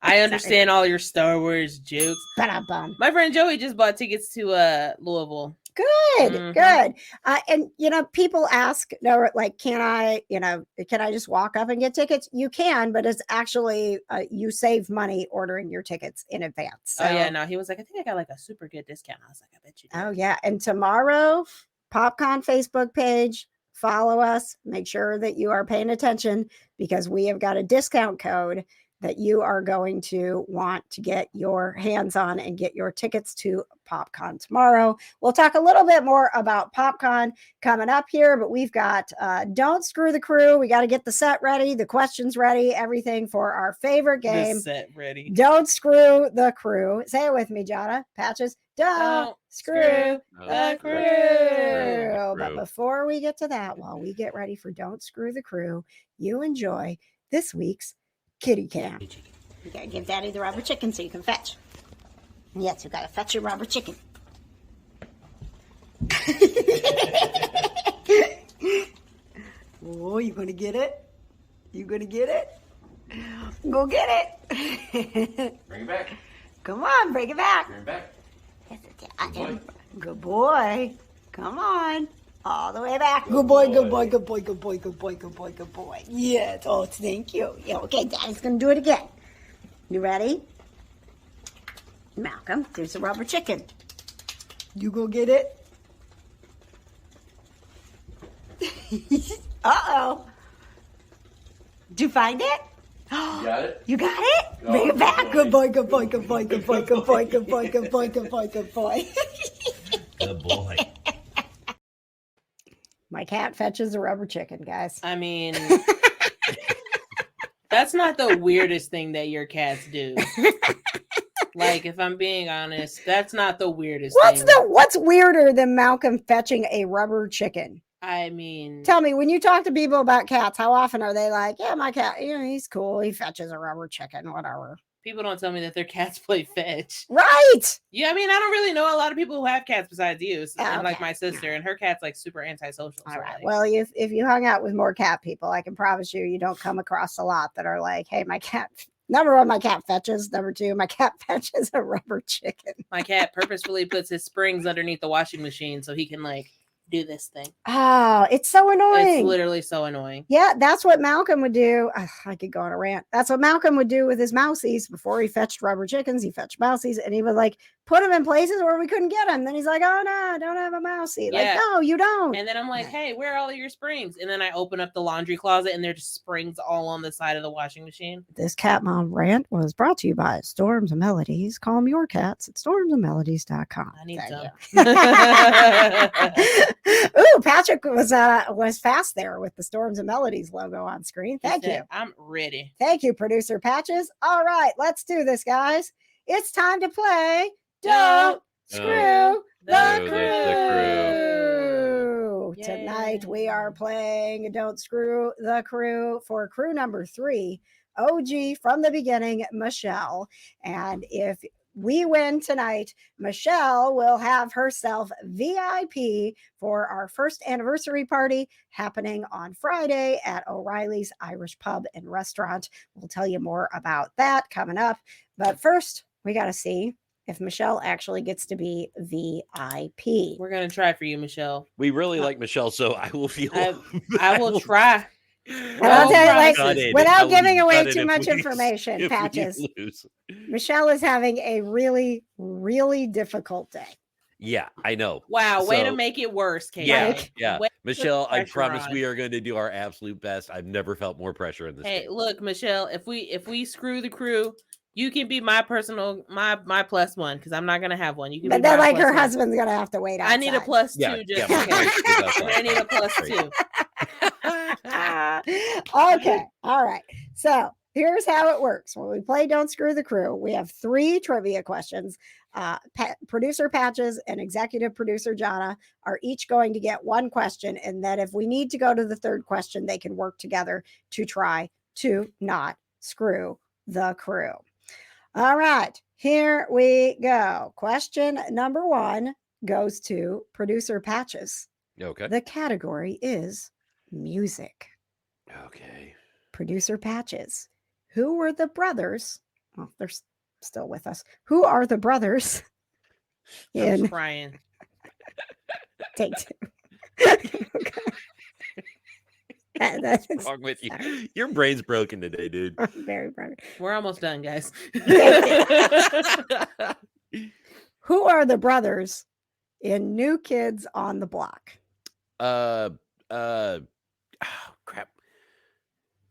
I understand all your Star Wars jokes. Ba-da-bum. My friend Joey just bought tickets to Louisville. Good, good. And people ask, no, like, can I just walk up and get tickets? You can, but it's actually you save money ordering your tickets in advance. So, Oh yeah, no, he was like, I think I got like a super good discount. I was like, I bet you did. Oh yeah, and tomorrow, PopCon Facebook page, follow us. Make sure that you are paying attention because we have got a discount code that you are going to want to get your hands on and get your tickets to PopCon tomorrow. We'll talk a little bit more about PopCon coming up here, but we've got Don't Screw the Crew. We got to get the set ready, the questions ready, everything for our favorite game. The set ready. Don't Screw the Crew. Say it with me, Jonna. Patches. Don't screw the crew. But before we get to that, while we get ready for Don't Screw the Crew, you enjoy this week's Kitty Cam. You gotta give Daddy the rubber chicken so you can fetch. Yes, you gotta fetch your rubber chicken. Oh, you gonna get it? You gonna get it? Go get it. Bring it back. Come on, bring it back. Bring it back. Good boy. Come on. All the way back. Good boy, good boy, good boy, good boy, good boy, good boy, good boy. Yes. Oh, thank you. Yeah, okay, Daddy's going to do it again. You ready? Malcolm, there's the rubber chicken. You go get it. Uh-oh. Did you find it? You got it? You got it? Bring it back. Good boy, good boy, good boy, good boy, good boy, good boy, good boy, good boy, good boy. Good boy. My cat fetches a rubber chicken, guys. I mean, that's not the weirdest thing that your cats do. Like, if I'm being honest, that's not the weirdest thing. What's weirder than Malcolm fetching a rubber chicken? I mean, Tell me, when you talk to people about cats, how often are they like, yeah, my cat, he's cool. He fetches a rubber chicken, whatever. people don't tell me that their cats play fetch. Right. Yeah, I mean, I don't really know a lot of people who have cats besides you, and like Okay. my sister, and her cat's like super antisocial. All so, right. like, Well, if you hung out with more cat people, I can promise you don't come across a lot that are like, hey, my cat, number one, my cat fetches. Number two, my cat fetches a rubber chicken. my cat purposefully puts his springs underneath the washing machine so he can like do this thing. Oh, it's so annoying. It's literally so annoying. Yeah, that's what Malcolm would do. I could go on a rant. That's what Malcolm would do with his mousies before he fetched rubber chickens. He fetched mousies and he would like put them in places where we couldn't get them. Then he's like, oh no, I don't have a mousie. Yeah. Like, no, you don't. And then I'm like, hey, where are all of your springs? And then I open up the laundry closet and there's just springs all on the side of the washing machine. This Cat Mom rant was brought to you by Storms and Melodies. Calm your cats at stormsandmelodies.com. I need Thank some. you. Ooh, Patrick was fast there with the Storms and Melodies logo on screen. Thank you. I'm ready. Thank you, producer Patches. All right, let's do this, guys. It's time to play Don't Screw the Crew. Yay. Tonight we are playing Don't Screw the Crew for crew number 3, OG from the beginning, Michelle. And if we win tonight, Michelle will have herself VIP for our first anniversary party happening on Friday at O'Reilly's Irish Pub and Restaurant. We'll tell you more about that coming up. But first, we got to see if Michelle actually gets to be VIP. We're going to try for you, Michelle. We really like Michelle, so I will feel. I will try. And I'll tell you, like, gutted. without I will be giving away gutted too if much we- information, if we Patches, lose. Michelle is having a really, really difficult day. Yeah, I know. Wow, way to So- make it worse, Kate. Yeah, yeah. Way to put Michelle, I pressure promise on. we are going to do our absolute best. I've never felt more pressure in this. Hey, game. look, Michelle, if we screw the crew, you can be my personal my plus one because I'm not gonna have one. You can But be then, my like, plus her one. husband's going to have to wait outside. I need a plus Yeah, two just yeah, in case. that's I need a plus Great. two. Okay. All right. So here's how it works. When we play Don't Screw the Crew, we have 3 trivia questions. Producer Patches and executive producer Jonna are each going to get 1 question. And then if we need to go to the 3rd question, they can work together to try to not screw the crew. All right, here we go. Question number 1 goes to producer Patches. Okay. The category is music. Okay. Producer Patches. Who were the brothers? Oh, they're still with us. Who are the brothers I'm in crying. Take 2? Okay. That's What's wrong with you? sorry. Your brain's broken today, dude. I'm very proud. We're almost done, guys. Who are the brothers in New Kids on the Block? Oh, crap.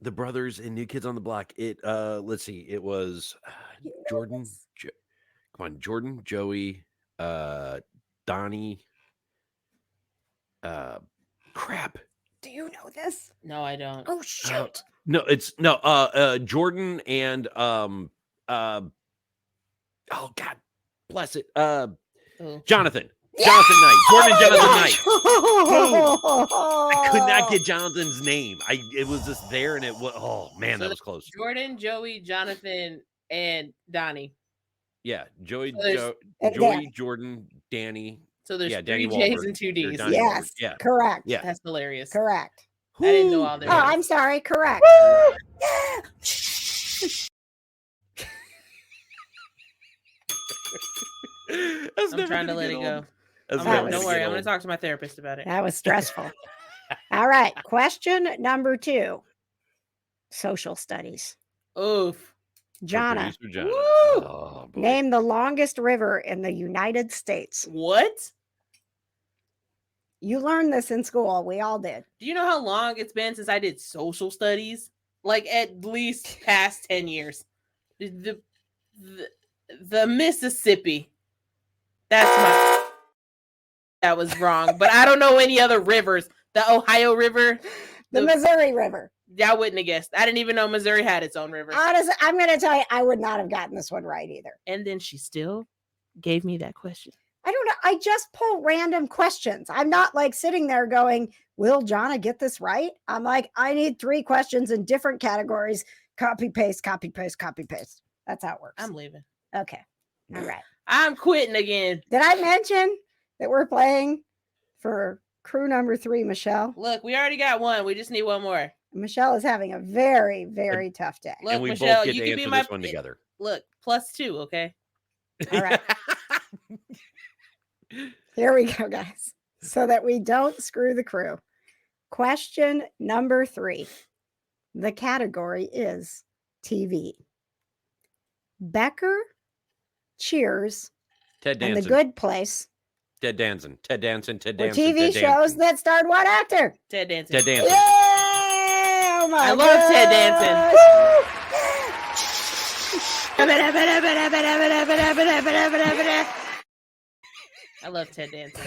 The brothers in New Kids on the Block. Let's see. It was You know Jordan. this. Come on, Jordan, Joey, Donnie. Crap. Do you know this? No, I don't. Oh shoot! No, it's no. Jordan and oh God, bless it. Ooh. Jonathan. Jonathan Knight. Jordan Oh and my Jonathan gosh! Knight. I could not get Jonathan's name. It was just there, and it was. Oh man, So that was close. Jordan, Joey, Jonathan, and Donnie. Yeah, Joey, So there's- Joey, Jordan, Danny. So there's Yeah, 3 Danny J's Wahlberg. and 2 Or D's. Donnie Yes, Wahlberg. Yeah, correct. yeah. That's hilarious. Correct. I didn't know all their Oh, names. I'm sorry. Correct. I'm trying to let it go. That's That never was- Don't gonna worry, get I'm going old. to talk to my therapist about it. That was stressful. All right. Question number 2. Social studies. Oof. For Jonna, producer Jonna. Woo! Oh, boy. name the longest river in the United States. What? You learned this in school. We all did. Do you know how long it's been since I did social studies? Like at least past 10 years. The Mississippi. That was wrong. But I don't know any other rivers. The Ohio River. The Missouri River. I wouldn't have guessed. I didn't even know Missouri had its own river. Honestly, I'm going to tell you, I would not have gotten this one right either. And then she still gave me that question. I don't know. I just pull random questions. I'm not like sitting there going, will Jonna get this right? I'm like, I need 3 questions in different categories. Copy, paste, copy, paste, copy, paste. That's how it works. I'm leaving. Okay. All right. I'm quitting again. Did I mention that we're playing for crew number 3, Michelle? Look, we already got one. We just need one more. Michelle is having a very, very tough day. Look, And we Michelle, both get you to can be answer my this one together. Look, +2, okay? All right. Here we go, guys. So that we don't screw the crew. Question number 3. The category is TV. Becker, Cheers, Ted and Danson. The Good Place Ted Danson. Ted Danson. Ted were Danson. TV Ted shows Danson. that starred what actor? Ted Danson. Ted Danson. Yeah! Oh my I love Ted I love Ted Danson.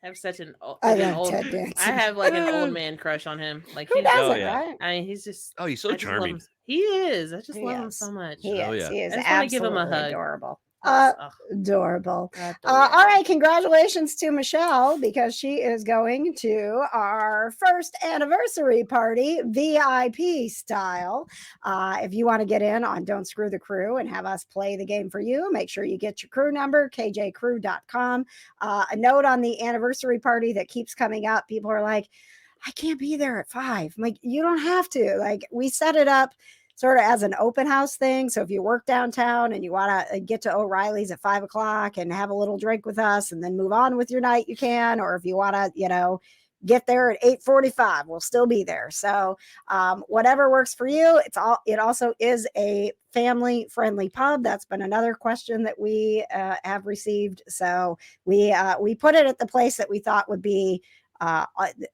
I have such an old. I like an love old Ted Danson. I have like an old man crush on him. Like Who he's. doesn't, yeah. right? I mean, he's just. Oh, he's so I just love charming. him. He is. I just He love him is. so much. He Oh, is. yeah. He is I just wanna give him a absolutely hug. adorable. Ugh, Adorable. adorable. All right, congratulations to Michelle because she is going to our first anniversary party, VIP style. If you want to get in on Don't Screw the Crew and have us play the game for you, make sure you get your crew number, kjcrew.com. A note on the anniversary party that keeps coming up. People are like, I can't be there at 5. I'm like, you don't have to. Like, we set it up sort of as an open house thing. So if you work downtown and you want to get to O'Reilly's at 5 o'clock and have a little drink with us and then move on with your night, you can. Or if you want to, get there at 8:45, we'll still be there. So whatever works for you. It also is a family friendly pub. That's been another question that we have received. So we put it at the place that we thought would be.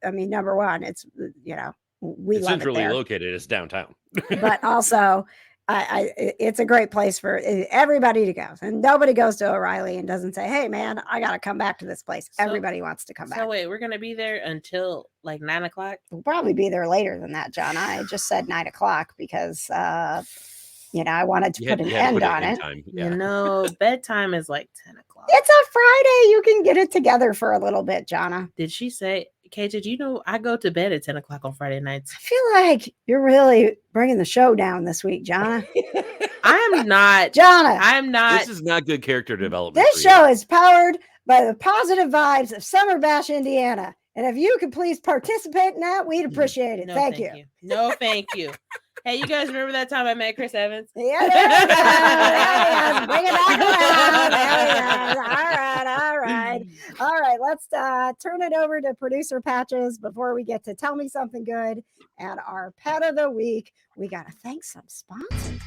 Number one, it's we It's love it centrally there. located. It's downtown. But also it's a great place for everybody to go, and nobody goes to O'Reilly and doesn't say, hey man, I got to come back to this place. So- Everybody wants to come back. So wait, we're gonna be there until like 9 o'clock. We'll probably be there later than that, John. I just said 9 o'clock because I wanted to You put had- an you had to end put on an it. time. You Yeah. know, bedtime is like 10 o'clock. It's a Friday. You can get it together for a little bit, Jonna. Did she say? KJ, do you know I go to bed at 10 o'clock on Friday nights? I feel like you're really bringing the show down this week, Jonna. I'm not. Jonna, I'm not. This is not good character development. this show is powered by the positive vibes of Summer Bash, Indiana. And if you could please participate in that, we'd appreciate it. No, thank you. No, thank you. Hey, you guys remember that time I met Chris Evans? Yeah, there he is. Bring it back around. There he is. All right. All right. Let's turn it over to producer Patches before we get to Tell Me Something Good and our pet of the week. We got to thank some sponsors.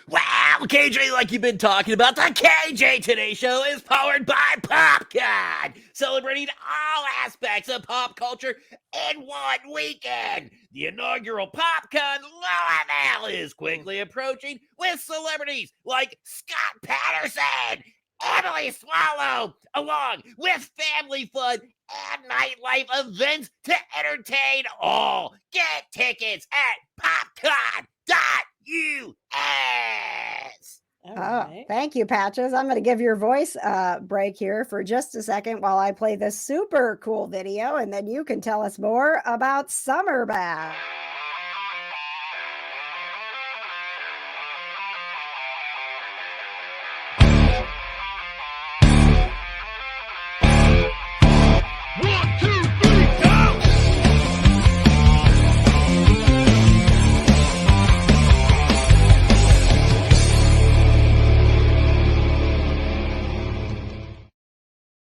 Wow, KJ, like you've been talking about, the KJ Today Show is powered by PopCon, celebrating all aspects of pop culture in one weekend. The inaugural PopCon Louisville is quickly approaching with celebrities like Scott Patterson, Emily Swallow, along with family fun and nightlife events to entertain all. Get tickets at popcon.us. All right. Thank you, Patches. I'm going to give your voice a break here for just a second while I play this super cool video, and then you can tell us more about Summer Bash.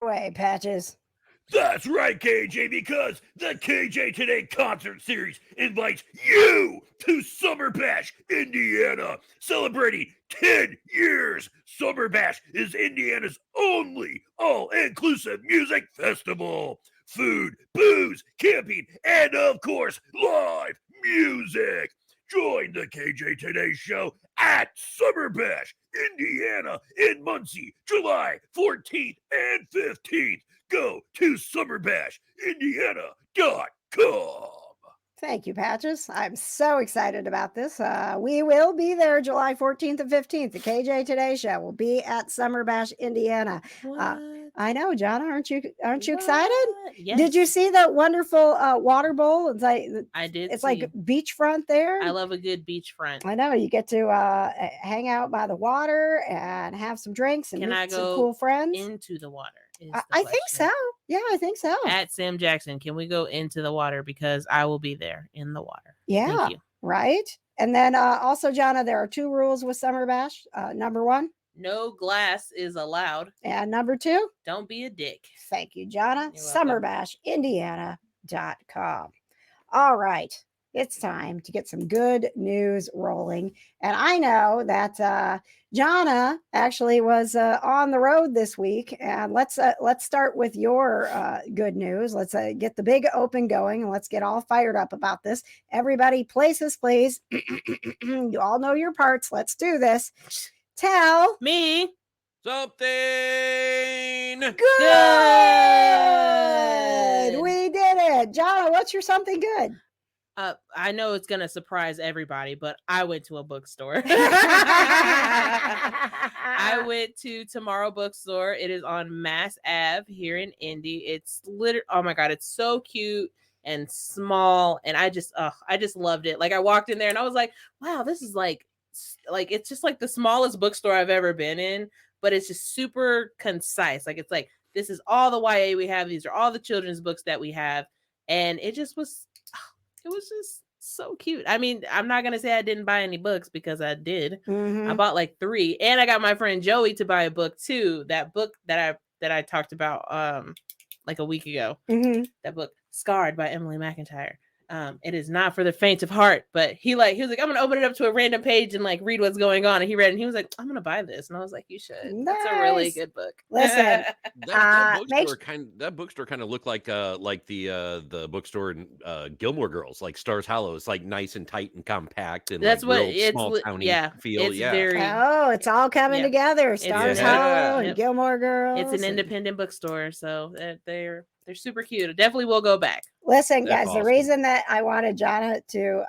Way, Patches. That's right, KJ, because the KJ Today concert series invites you to Summer Bash, Indiana, celebrating 10 years. Summer Bash is Indiana's only all-inclusive music festival. Food, booze, camping, and of course, live music. Join the KJ Today Show at Summer Bash, Indiana in Muncie, July 14th and 15th. Go to summerbashindiana.com. Thank you, Patches. I'm so excited about this. We will be there July 14th and 15th. The KJ Today Show will be at Summer Bash, Indiana. I know, John. Aren't you excited? Yes. Did you see that wonderful water bowl? It's like I did. It's like beachfront there. I love a good beachfront. I know. You get to hang out by the water and have some drinks and meet some cool friends. Into the water? I think so. Yeah, I think so. At Sam Jackson, can we go into the water? Because I will be there in the water. Yeah. Thank you. Right. And then also, Jonna, there are 2 rules with Summer Bash. Number 1. No glass is allowed. And number 2. Don't be a dick. Thank you, Jonna. You're welcome. Summerbashindiana.com. All right. It's time to get some good news rolling. And I know that Jonna actually was on the road this week. And let's start with your good news. Let's get the big open going and let's get all fired up about this. Everybody, places, please. You all know your parts. Let's do this. Tell me something good. We did it. Jonna, what's your something good? I know it's gonna surprise everybody, but I went to a bookstore. I went to Tomorrow Bookstore. It is on Mass Ave here in Indy. It's oh my god, it's so cute and small, and I just loved it. Like I walked in there and I was like, wow, this is like it's just like the smallest bookstore I've ever been in, but it's just super concise. Like it's like, this is all the YA we have. These are all the children's books that we have, and it was just so cute. I mean, I'm not gonna say I didn't buy any books because I did. Mm-hmm. I bought like 3, and I got my friend Joey to buy a book too. That book that I talked about like a week ago. Mm-hmm. That book, Scarred by Emily McIntyre. It is not for the faint of heart, but he was like, I'm gonna open it up to a random page and like read what's going on. And he read it and he was like, I'm gonna buy this. And I was like, you should. Nice. That's a really good book. Listen, that bookstore kind of looked like the bookstore in Gilmore Girls, like Stars Hollow. It's like nice and tight and compact and that's like what real it's small towny feel. It's very, it's all coming together. Stars Hollow and Gilmore Girls. It's an independent bookstore, so they're super cute. I definitely will go back. Listen, guys, the reason that I wanted Jonna to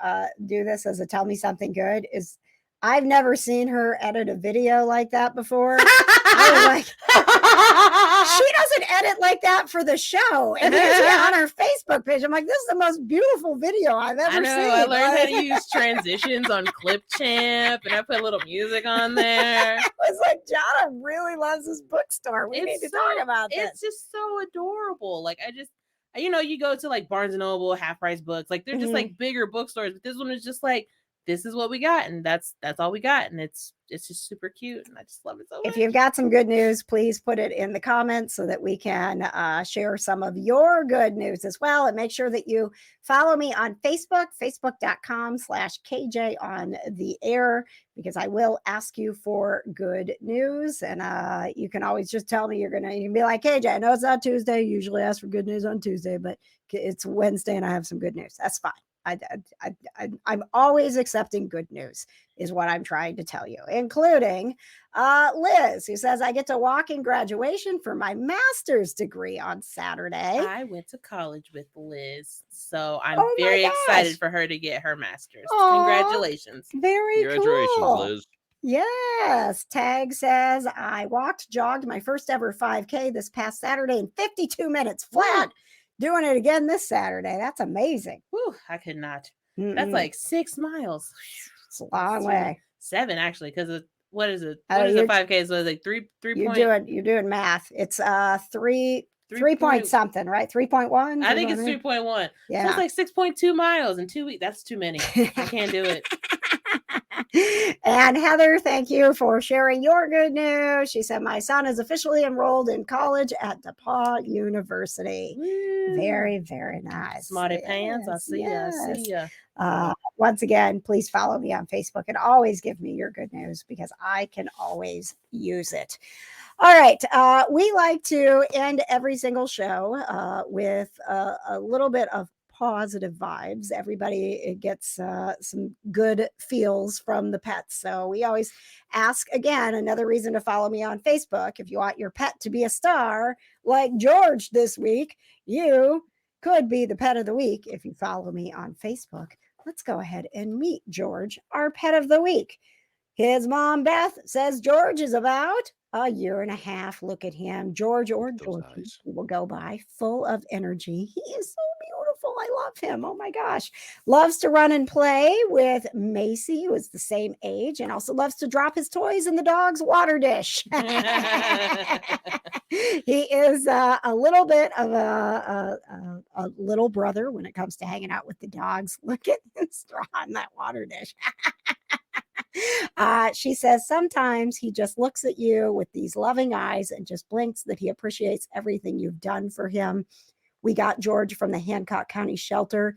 do this as a Tell Me Something Good is I've never seen her edit a video like that before. I was like, she doesn't edit like that for the show. And here's it on her Facebook page. I'm like, this is the most beautiful video I've ever I know. seen. I learned how to use transitions on Clipchamp, and I put a little music on there. I was like, Jonna really loves this bookstore. We need to talk about this. It's just so adorable. Like, you go to like Barnes and Noble, Half Price Books, like they're just like bigger bookstores, but this one is just like, this is what we got, and that's all we got, and it's just super cute, and I just love it so much. If you've got some good news, please put it in the comments so that we can share some of your good news as well. And make sure that you follow me on Facebook, facebook.com/KJ on the air, because I will ask you for good news. And you can always just tell me you can be like, KJ, I know it's not Tuesday. You usually ask for good news on Tuesday, but it's Wednesday and I have some good news. That's fine. I'm always accepting good news is what I'm trying to tell you, including Liz, who says, I get to walk in graduation for my master's degree on Saturday. I went to college with Liz, so I'm Oh my very gosh. excited for her to get her master's. Aw. Congratulations. Very Congratulations, cool. Liz. Yes. Tag says, I jogged my first ever 5K this past Saturday in 52 minutes flat. Doing it again this Saturday. That's amazing. Whew, I could not. That's Mm-mm. like 6 miles. It's a long way. 7 actually, because what is it? Oh, What is the 5K? So it's like 3 You're doing math. It's 3 point something, right? 3.1. I think it's 3.1. Yeah. So it's like 6.2 miles in 2 weeks. That's too many. I can't do it. And Heather, thank you for sharing your good news. She said, my son is officially enrolled in college at DePaul University. Woo. Very, very nice. Smarty pants. I see ya. I see ya. Once again, please follow me on Facebook and always give me your good news because I can always use it. All right. We like to end every single show with a little bit of positive vibes. Everybody gets some good feels from the pets. So we always ask, again, another reason to follow me on Facebook. If you want your pet to be a star like George this week, you could be the pet of the week if you follow me on Facebook. Let's go ahead and meet George, our pet of the week. His mom, Beth, says George is about a year and a half. Look at him. George or Georgie, he will go by, full of energy. He is so beautiful. I love him. Oh my gosh. Loves to run and play with Macy, who is the same age, and also loves to drop his toys in the dog's water dish. He is a little bit of a little brother when it comes to hanging out with the dogs. Look at him straw in that water dish. She says sometimes he just looks at you with these loving eyes and just blinks that he appreciates everything you've done for him. We got George from the Hancock County shelter.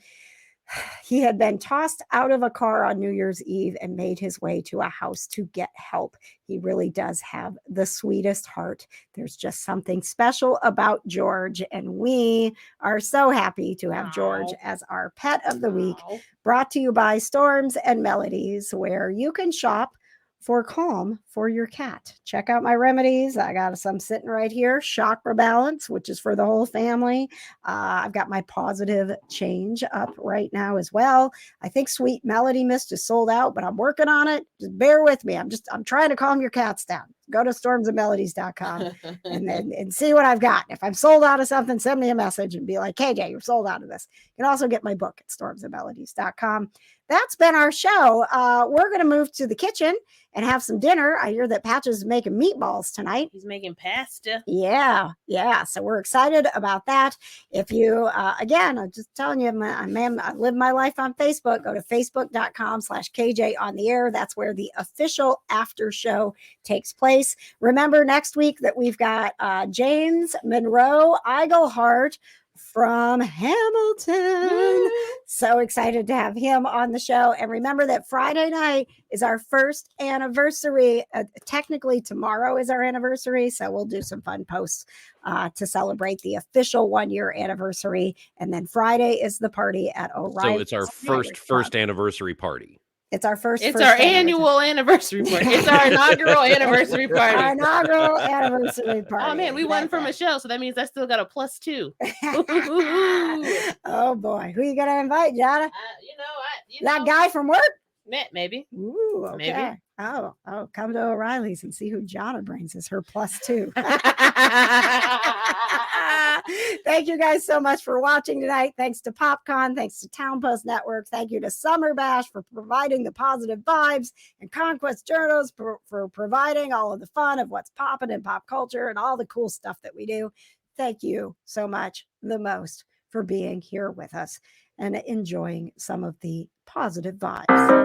He had been tossed out of a car on New Year's Eve and made his way to a house to get help. He really does have the sweetest heart. There's just something special about George, and we are so happy to have George as our pet of the week, brought to you by Storms and Melodies, where you can shop for calm for your cat. Check out my remedies. I got some sitting right here. Chakra Balance, which is for the whole family. I've got my Positive Change up right now as well. I think Sweet Melody Mist is sold out, but I'm working on it. Just bear with me. I'm trying to calm your cats down. Go to stormsandmelodies.com and see what I've got. If I'm sold out of something, send me a message and be like, KJ, you're sold out of this. You can also get my book at stormsandmelodies.com. That's been our show. We're going to move to the kitchen and have some dinner. I hear that Patches is making meatballs tonight. He's making pasta. Yeah. So we're excited about that. If you, again, I'm just telling you, I live my life on Facebook. Go to facebook.com/KJ on the air. That's where the official after show takes place. Remember next week that we've got James Monroe Eigelhart from Hamilton. So excited to have him on the show. And remember that Friday night is our first anniversary. Technically, tomorrow is our anniversary. So we'll do some fun posts to celebrate the official 1-year anniversary. And then Friday is the party at O'Reilly. So it's our first anniversary party. It's our first. It's our annual anniversary party. It's our inaugural anniversary party. Our inaugural anniversry party. Oh man, we won from Michelle, so that means I still got a +2. Oh boy, who you gonna invite, Jonna? That guy from work? Maybe. Ooh, okay. Maybe. Oh, come to O'Reilly's and see who Jonna brings as her +2. Thank you guys so much for watching tonight. Thanks to PopCon. Thanks to Town Post Network. Thank you to Summer Bash for providing the positive vibes, and Conquest Journals for providing all of the fun of what's popping in pop culture and all the cool stuff that we do. Thank you so much, the most, for being here with us and enjoying some of the positive vibes.